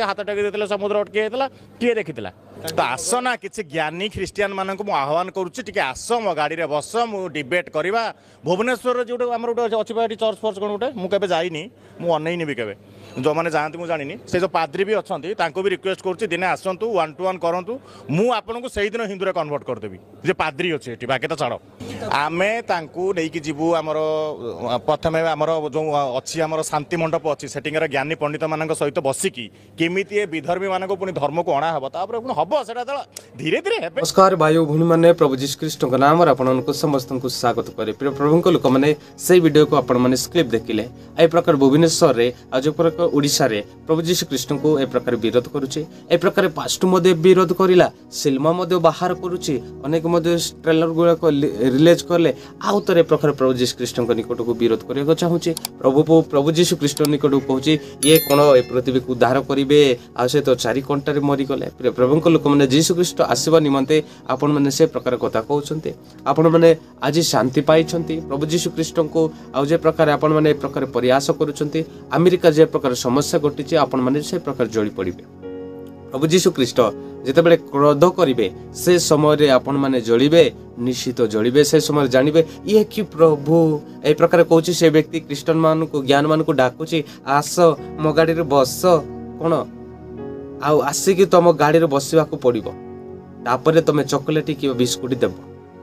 हाथ टेक देते समुद्र अटकी जाता किए देखी तो आस ना किसी ज्ञानी ख्रीस्टियान मानक आह्वान करुच्ची आस मो गाड़ी में बस मु डिबेट करवा भुवनेश्वर जो आम गोटे अच्छी चर्च फर्च कौन गोटे मुझे जाइनी मुझे अनईनी भी केवे जो मैंने जाती मुझे जानी से जो पाद्री भी अच्छा भी रिक्वेस्ट करुच्ची दिने आसतु 1-to-1 करूँ मुझे से दिन हिंदू कन्वर्ट करदेवी जे पाद्री अच्छे बाकी तो छाड़ आमे नहीं जीवु आमर प्रथम आमर जो अच्छी आमर शांति मंडप अच्छी सेटिंगर ज्ञानी पंडित मान सहित बसिकी केमी विधर्मी मान पुणी धर्म को अणा हम हम धीरे धीरे नमस्कार भाई भूणी मैंने प्रभु जीशु ख्रीष्ट नाम आपको समस्त को स्वागत करे प्रिय प्रभु लोक मैंने से वीडियो को आपण स्क्रिप्ट देखिले ए प्रकार भुवनेश्वर रे आज प्रकार ओडिशा रे प्रभु जीशु ख्रीष्ट को ए प्रकार विरोध करुचे ए प्रकार पास्ट मध्य विरोध करिला सिनेमा मध्य बाहर करुचे अनेक मध्य ट्रेलर गुड़ा रिलीज करले आउ तरे प्रकार प्रभु जीशु ख्रीष्ट निकट को विरोध करने चाहूचे प्रभु जीशु ख्रीष्ट निकट को कहूँ ये कौन ए पृथ्वी को उद्धार करेंगे आ से तो 4 घंटे मरीगले प्रिय प्रभु लोक मैंने जीशु ख्रीष्ट आसवा निमंते आपण मैंने से प्रकार कथा कहते आपण मैंने आज शांति पाई प्रभु जीशु ख्रीष्ट को आउ जे प्रकार आपण मैंने प्रकार प्रयास करुँच अमेरिका जे प्रकार समस्या घटी आपण मैंने से प्रकार जड़ी पड़े प्रभु जीशु ख्रीष्ट जिते क्रोध करेंगे से समय आपण मैंने जलिबे निश्चित जलिबे से समय जानवे ये कि प्रभु ए प्रकार कहूँ से व्यक्ति ख्रीष्टान मान को ज्ञान मान को डाकुची आस मो गाड़ी बस कौन आसिकी तुम गाड़ी में बसवा पड़ो तापर तुम चॉकलेट कि बिस्कुट देव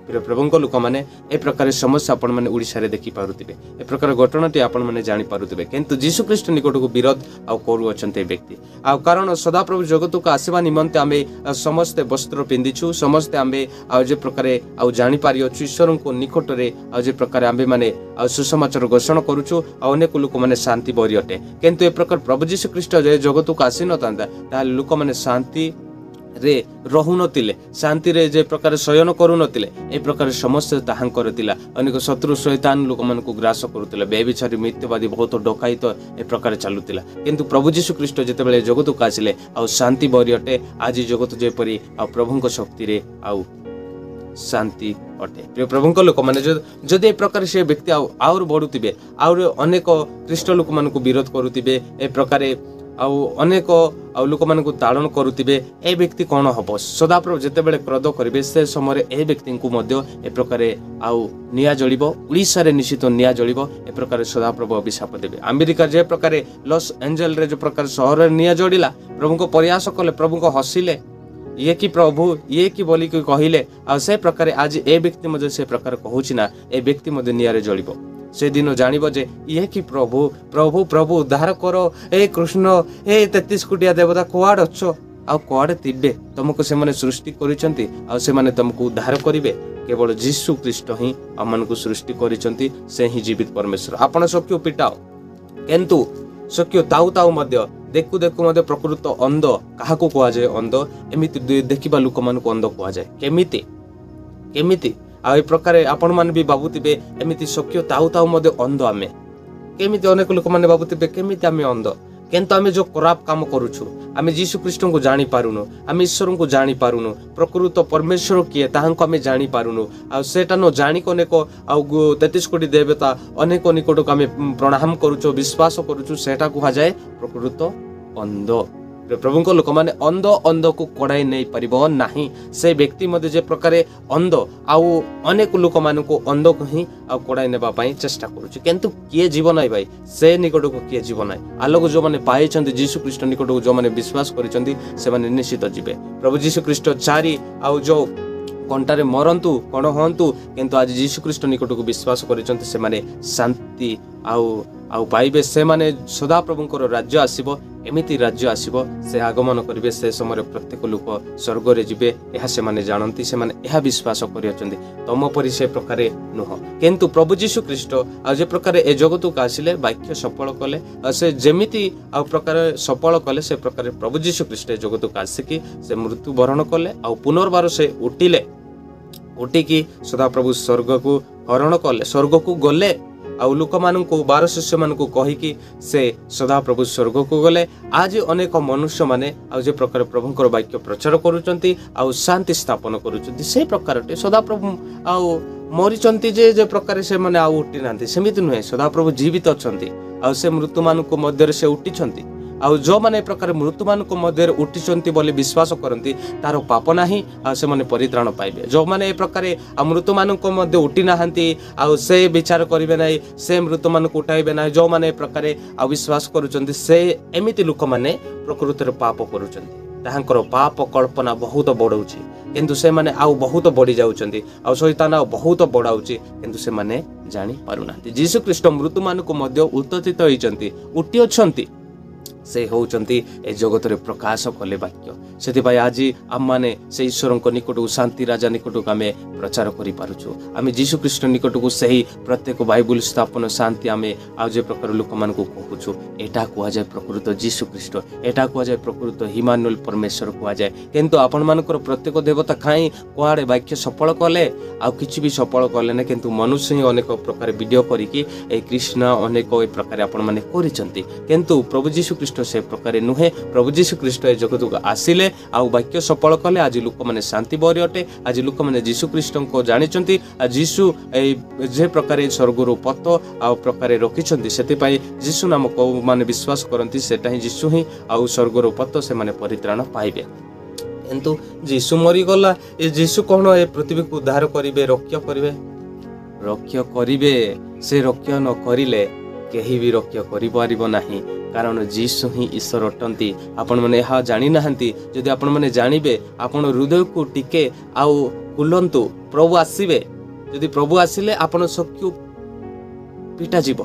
प्रिय प्रभु लोक मैंने ए प्रकार समस्या आपण मैंने ओडिशा रे देखि पारुथिबे ए प्रकार घटनाटी आपण मैंने जानि पारुथिबे किंतु जीशु ख्रीष्ट निकट को विरोध आ करू अछन्ते व्यक्ति आ कारण सदा प्रभु जगत को आसीबा निमंते आमे समस्त वस्त्र पिंदिछु समस्त आमे आ जे प्रकार आ जानि पारि अछु ईश्वर को निकट रे आ जे प्रकार आमे माने आ सुसमाचार घोषणा करूछु आ अनेक लोक माने शांति बरी अटे किंतु ए प्रकार प्रभु जीशु ख्रीष्ट जे जगत को आसी नतांता ता लोक माने शांति रे रहु नथिले शांति रे जे प्रकार शयन करू नथिले ए प्रकार समस्या ताहांकर थिला अनेक शत्रु शैतान लोक मन को ग्रास करूतिले बेविचारी मिथ्यावादी बहुत डकायत ए प्रकार चालुतिला किंतु प्रभु जीशु ख्रीष्ट जेते बेले जगत को आसिले आ शांति बरी अटे आज जगत जे परी आ प्रभु को शक्ति रे आ शांति अटे प्रिय प्रभु लोक माने जदि ए प्रकार से व्यक्ति आउर बढ़ुतिबे आउर अनेक ख्रीष्ट लोक मन को विरोध करूतिबे ए प्रकार अनेक लोक मान को ताड़न करुवे ए व्यक्ति कौन हम सदाप्रभु जिते बड़े क्रोध करेंगे से समय ए व्यक्ति को ए प्रकार निया जलिब ओडिशा रे निश्चित निया जलिब ए प्रकार सदाप्रभु अभिशाप देवे अमेरिका जे प्रकार लॉस एंजल रे जो प्रकार सहर निया जड़िला प्रभु को प्रयास कले प्रभु को हसिले ये कि प्रभु ये कि बोली कहले आ से प्रकार आज ए व्यक्ति से प्रकार कहूँ ना ए व्यक्ति निया जलिब से दिन जानव जे ये कि प्रभु प्रभु प्रभु उद्धार करो ए कृष्ण ए 33 कोटिया देवता कुआड़ अच्छ आ कुआड़े तिबे तुमको से माने सृष्टि करिसंती आ से माने तुमको उद्धार करिवे केवल जीशु ख्रीष्ट ही हमन को सृष्टि करिसंती से ही जीवित परमेश्वर आपण सख्य पिटाओ किंतु सख्य ताऊ ताऊ मध्य देखु देखु मध्य प्रकृत अंध काहाको कुआ जाय अंध एमिति देखिबा लोक मान को अंध कुआ जाय केमिति केमिति आ प्रकार आपण मान भी भावुवे एमती सख्य ताऊ ताऊ मध्य अंध आमे केमिति अनेक लोक मैंने भावुवे केमिति आमे अंध किंतु आमे जो खराब काम करूछु आमे जीशु ख्रीष्ट को जानी पारुनु आमे ईश्वर को जानी पारुनु प्रकृत परमेश्वर किए ताहांको आमे जानी पारुनु आ सेटा न जानी को अनेक आ 33 कोटी देवता अनेक निकट को आमे प्रणाम करूछु विश्वास करूछु सेटा कुहा जाए प्रकृत अंध प्रभु लोक मैंने अंध अंध को कड़ाई नहीं पारिबो नाही से व्यक्ति मध्य जे प्रकार अंध आउ अनेक लोक मान को अंध को ही कड़ाई नेबा पई चेष्टा करूछि किंतु किए जीवन है भाई से निकट को किए जीवन है आलोक जो माने पाइछन्ति जीशु ख्रीष्ट निकट को जो माने विश्वास करिसन्ति से माने निश्चित जीवे प्रभु जीशु ख्रीष्ट 4 आउ जो कंटारे मरंतु कण हंतु किंतु आज जीशु ख्रीष्ट निकट को विश्वास करिसन्ति से माने शांति आउ पाइबे से माने सदा प्रभुंकर राज्य आसीबो एमिति राज्य आसीबो से आगमन करिवे से समय प्रत्येक लोक स्वर्ग रे जिवे एहा से माने जानंती से माने एहा विश्वास करियछन्ति तम परि से प्रकार नुह किंतु प्रभु जीशु ख्रीष्ट आ जे प्रकार ए जगत को आसिले वाक्य सफल कले से जेमिति आ प्रकार सफल कले से प्रकार प्रभु जीशु ख्रीष्ट जगत को आसिकी से मृत्यु वरण कले आ पुनर्बार से उठिले उठिकी सदा प्रभु स्वर्ग को हरण कले स्वर्ग को गले आउ लोक मानू 12 शिष्य मानू कहीकि से सदाप्रभु स्वर्ग को गले। आज अनेक मनुष्य माने आउ जे प्रकार प्रभुंकर वाक्य प्रचार करूचंती आउ शांति स्थापन करूचंती से प्रकार सदाप्रभु आउ मरीचंती जे प्रकार से माने आउ उठी नांती सेमिति नुहे। सदाप्रभु जीवित अछंती आउ से मृत्यु मानू मध्य से उठिछंती आउ जो माने प्रकार मृत्यु मानू मध्य उठिछंती बोली विश्वास करती तार पाप नाही आ से माने परित्राण पाइबे। जो माने ए प्रकार मृत्यु मानू मध्य उठी नाहंती आउ से विचार करिवे नाही से मृत्यु मानू उठाइबे नाही जो माने प्रकार आ विश्वास करूचंती से एमिति लोक माने प्रकृति रे पाप करूचंती ताहांकर पाप कल्पना बहुत बढौछि किंतु से माने आउ बहुत बढ़ी जाउचंती आउ शैतान आउ बहुत बढाउछि किंतु से माने जानि पारुनांती। यीशु ख्रीष्ट मृत्यु मानू मध्य उत्थित होइचंती उठी अछंती से होउचंती ए जगत रे प्रकाश कले वाक्य सेति आज आम माने से ईश्वर निकट को शांति राजा निकट को आम प्रचार करि पारुछु। आम यीशु ख्रीष्ट निकट को सही प्रत्येक बाइबल स्थापन शांति आम आज जे प्रकार लोक मान को कहूछु एटा कुआ जाय प्रकृत यीशु ख्रीष्ट एटा कुआ जाय प्रकृत इम्मानुएल परमेश्वर कुआ जाय। किंतु आपण मानकर प्रत्येक देवता खाई कुआडे वाक्य सफल कले आ किछि भी सफल कले ना किंतु मनुष्य ही अनेक प्रकार वीडियो करिकि ए कृष्ण अनेक ए प्रकार आपण माने करिसंती किंतु प्रभु यीशु ख्रीष्ट से प्रकार नुहे। प्रभु यीशु ख्रीष्ट ए जगत को आसिले आउ वाक्य सफल कले आज लोक माने शांति बरी अटे। आज लोक माने यीशु ख्रीष्ट को जानिचंती आज यीशु जे प्रकार स्वर्गरु पत आ प्रकार रखिचंती सेति पई यीशु नाम को माने विश्वास करंती सेटा ही यीशु ही आउ स्वर्गरु पत से माने परित्राण पाइबे। किंतु यीशु मरी गला ए यीशु कोन ए पृथ्वी को उद्धार करिवे रक्षा करिवे से रक्षा न करिले केही भी रक्षा करि पारिबो नाही कारण यीशु ही ईश्वर अटंती। आपण माने हा जानि नाहंती जदि आपण माने जानिबे आपण हृदय को टिके आउ खुलंतु प्रभु आसीबे। जदि प्रभु आसिले आपण सख्यु पिटा जीव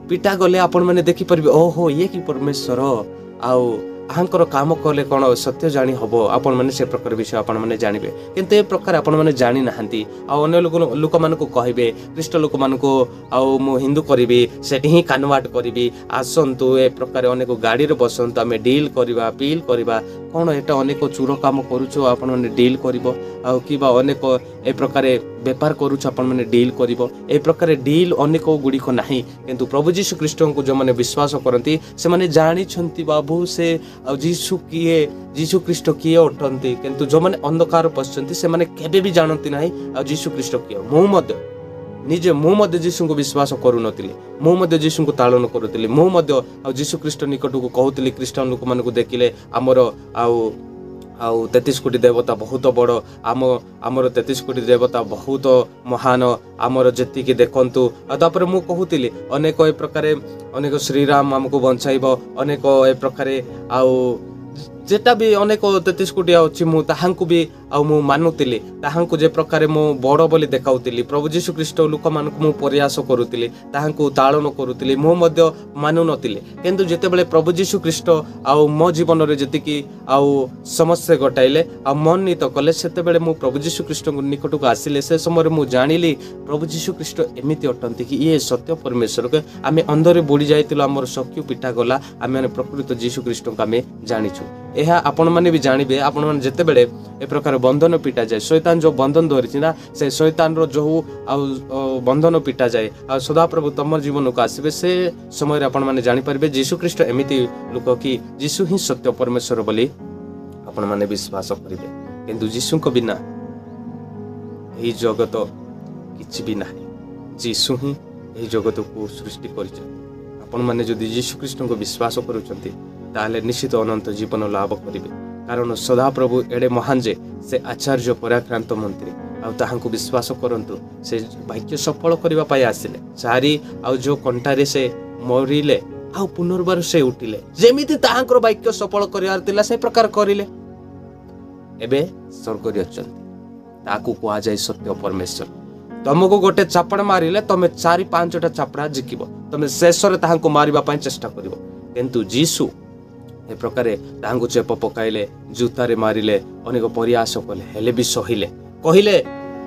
पिटा गले आपण माने देखि परबे ओहो ये कि परमेश्वर आउ आहांकर काम कले कौन सत्य जानी हबो आपण माने से प्रकार विषय आपण माने जानिबे। किंतु ए प्रकार आपण माने जानि नाहंती आ अन्य लोक मान को कहबे ख्रीष्ट लोक मान को आउ मु हिंदू करिबी सेठी ही कन्वर्ट करिबी आसंतु ए प्रकार अनेक गाड़ी रे बसंतु आमे डील करबा पील करबा कौन एटा अनेक चूर काम करूछु आपण माने डील करिवो आ किबा अनेक ए प्रकार व्यापार करूछु आपण माने डील करिवो ए प्रकार डील अनेक गुडी को नाही। किंतु प्रभु यीशु ख्रीष्ट को जो माने विश्वास करंती से माने जानि छंती बाबू से यीशु ख्रीष्ट किए उठंती किंतु जो माने अंधकार पसचंती से माने केबे भी जानती नाही आ यीशु ख्रीष्ट किए मु मध्य यीशु को विश्वास करू नथिले मु मध्य यीशु को तालन करूतिले मु मध्य आ यीशु ख्रीष्ट निकट को कहूतिले क्रिश्चियन लोक मान को देखिले आमर आउ 33 कोटी देवता बहुत बड़ आमर 33 कोटी देवता बहुत महान आमर जेति के देखंतु तापर मु कहूतिली अनेक ए प्रकार अनेक श्रीराम हमको बंचाइबो अनेक ए प्रकार आउ जेटा भी अनेक 33 कोटी अछि मु ताहांकु भी आ मु मानुतिली ताहांकु जे प्रकार मु बड़ बोली देखाउतिली प्रभु यीशु ख्रीष्ट लोक मान को मु प्रयास करूतिली ताहांकु ताळन करूतिली मु मध्य मानु नतिले। किंतु जेते बेले प्रभु यीशु ख्रीष्ट आ मो जीवन रे जति की आ समस्या गटाइले आ मननीत कले सेते बेले मु प्रभु यीशु ख्रीष्ट निकट को आसिले से समय मु जानिली प्रभु यीशु ख्रीष्ट एमिति अटंती कि ये सत्य परमेश्वर के आमे अंधरे बुडी जाइतिलो हमर शक्ति पिटा गला आमे प्रकृत यीशु ख्रीष्ट को आमे जानिछु। एहा आपण माने भी जानिबे आपण माने जेते बेले ए प्रकार बंधन पिटा जाए शैतान जो बंधन धरिछि ना से शैतान रो जो आ बंधन पिटा जाए आ सदाप्रभु तमर जीवन को आसीबे से समय रे आपण माने जानि परबे यीशु ख्रीष्ट एमिति लोक कि यीशु ही सत्य परमेश्वर बोली आपण माने विश्वास करिवे। किंतु यीशु को बिना एही जगत किछि भी नाही यीशु ही एही जगत को सृष्टि करिछ। आपण माने जदि यीशु ख्रीष्ट को विश्वास करूचंती ताले निश्चित अनंत जीवन लाभ करिवे कारण सदाप्रभु एडे महान जे से आचार्य पराक्रांत मंत्री आ ताहांको विश्वास करंतु से वाक्य सफल करबा पाई आसिले चारि आ जो कंटारे से मरिले आ पुनर्बार से उठिले जेमिति ताहांकर वाक्य सफल करियार तिला से प्रकार करिले एबे स्वर्ग रे अछंती ताकू कोआ जाय सत्य परमेश्वर। तुमको गोटे चापड़ मारिले तमे 4-5टा चापड़ा जिकिबो तमे शेष रे ताहांको मारिबा पाई चेष्टा करिवो। किंतु यीशु ए प्रकार ताहांको चेप पकाइले जूतारे मारिले अनेक प्रयास कले हेले भी सहिले कहिले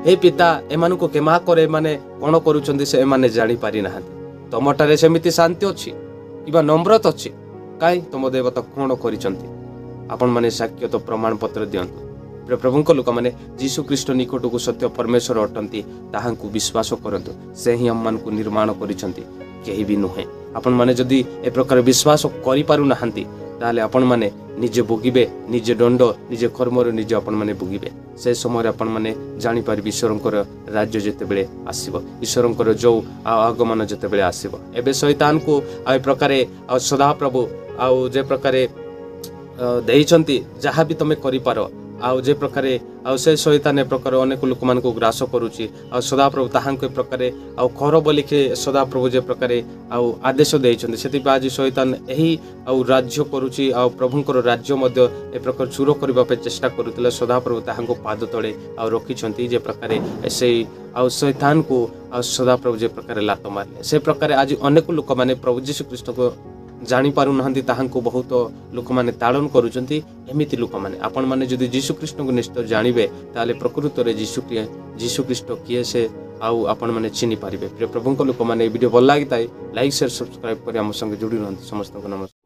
हे पिता एमानु को केमा करे माने कोन करूचंदी से एमाने जानि पारि नाहंती तमटारे सेमिति शांति अछि किबा नम्रत अछि काई तम देवता कोन करिचंती आपण माने साक्ष्य तो प्रमाण पत्र दियंतु। प्रभुंक लोक माने यीशु ख्रीष्ट निकट को सत्य परमेश्वर अटंती ताहांकु विश्वास करंतु से ही हम मान को निर्माण करिसंती କେହି ବି ନୁହେଁ। ଆପଣମାନେ ଯଦି ଏ ପ୍ରକାର ବିଶ୍ୱାସ କରିପାରୁନାହାନ୍ତି ତାହେଲେ ଆପଣମାନେ ନିଜେ ଭୋଗିବେ, ନିଜେ ଦଣ୍ଡ ନିଜେ କର୍ମରୁ ନିଜେ ଆପଣମାନେ ଭୋଗିବେ। ସେ ସମୟରେ ଆପଣମାନେ ଜାଣିପାରିବେ ଈଶ୍ୱରଙ୍କର ରାଜ୍ୟ ଯେତେବେଳେ ଆସିବ, ଈଶ୍ୱରଙ୍କର ଯେଉଁ ଆଗମନ ଯେତେବେଳେ ଆସିବ। ଏବେ ଶୈତାନକୁ ଆଉ ଏ ପ୍ରକାରେ ଆଉ ସଦାପ୍ରଭୁ ଆଉ ଯେ ପ୍ରକାରେ ଦେଇଛନ୍ତି ଯାହା ବି ତମେ କରିପାର, ଆଉ ଯେ ପ୍ରକାରେ ଆଉ ସେ ଶୈତାନ ଏ ପ୍ରକାର ଅନେକ ଲୋକମାନଙ୍କୁ ଗ୍ରାସ କରୁଛି। ଆଉ ସଦାପ୍ରଭୁ ତାହାଙ୍କୁ ଏ ପ୍ରକାରେ ଆଉ କର ବୋଲିକି ସଦାପ୍ରଭୁ ଯେ ପ୍ରକାରେ ଆଉ ଆଦେଶ ଦେଇଛନ୍ତି, ସେଥିପାଇଁ ଆଜି ଶୈତାନ ଏହି ଆଉ ରାଜ୍ୟ କରୁଛି। ଆଉ ପ୍ରଭୁଙ୍କର ରାଜ୍ୟ ମଧ୍ୟ ଏ ପ୍ରକାର ଚୂର କରିବା ପାଇଁ ଚେଷ୍ଟା କରୁଥିଲେ। ସଦାପ୍ରଭୁ ତାହାଙ୍କୁ ପାଦ ତଳେ ଆଉ ରଖିଛନ୍ତି ଯେ ପ୍ରକାରେ ସେଇ ଆଉ ଶୈତାନକୁ ଆଉ ସଦାପ୍ରଭୁ ଯେ ପ୍ରକାରେ ଲାତ ମାରିଲେ। ସେ ପ୍ରକାରେ ଆଜି ଅନେକ ଲୋକମାନେ ପ୍ରଭୁ ଯୀଶୁ ଖ୍ରୀଷ୍ଟଙ୍କୁ ଜାଣିପାରୁନାହାନ୍ତି, ତାହାଙ୍କୁ ବହୁତ ଲୋକମାନେ ତାଡ଼ନ କରୁଛନ୍ତି। ଏମିତି ଲୋକମାନେ ଆପଣମାନେ ଯଦି ଯୀଶୁ ଖ୍ରୀଷ୍ଟଙ୍କୁ ନିଶ୍ଚୟ ଜାଣିବେ ତାହେଲେ ପ୍ରକୃତରେ ଯୀଶୁ ଖ୍ରୀଷ୍ଟ କିଏ ସେ ଆଉ ଆପଣମାନେ ଚିହ୍ନି ପାରିବେ। ପ୍ରିୟ ପ୍ରଭୁଙ୍କ ଲୋକମାନେ, এই ଭିଡ଼ିଓ ଭଲ ଲାଗିଥାଏ ଲାଇକ୍ ସେୟାର ସବସ୍କ୍ରାଇବ୍ କରି ଆମ ସଙ୍ଗେ ଯୋଡ଼ି ରୁହନ୍ତୁ। ସମସ୍ତଙ୍କୁ ନମସ୍କାର।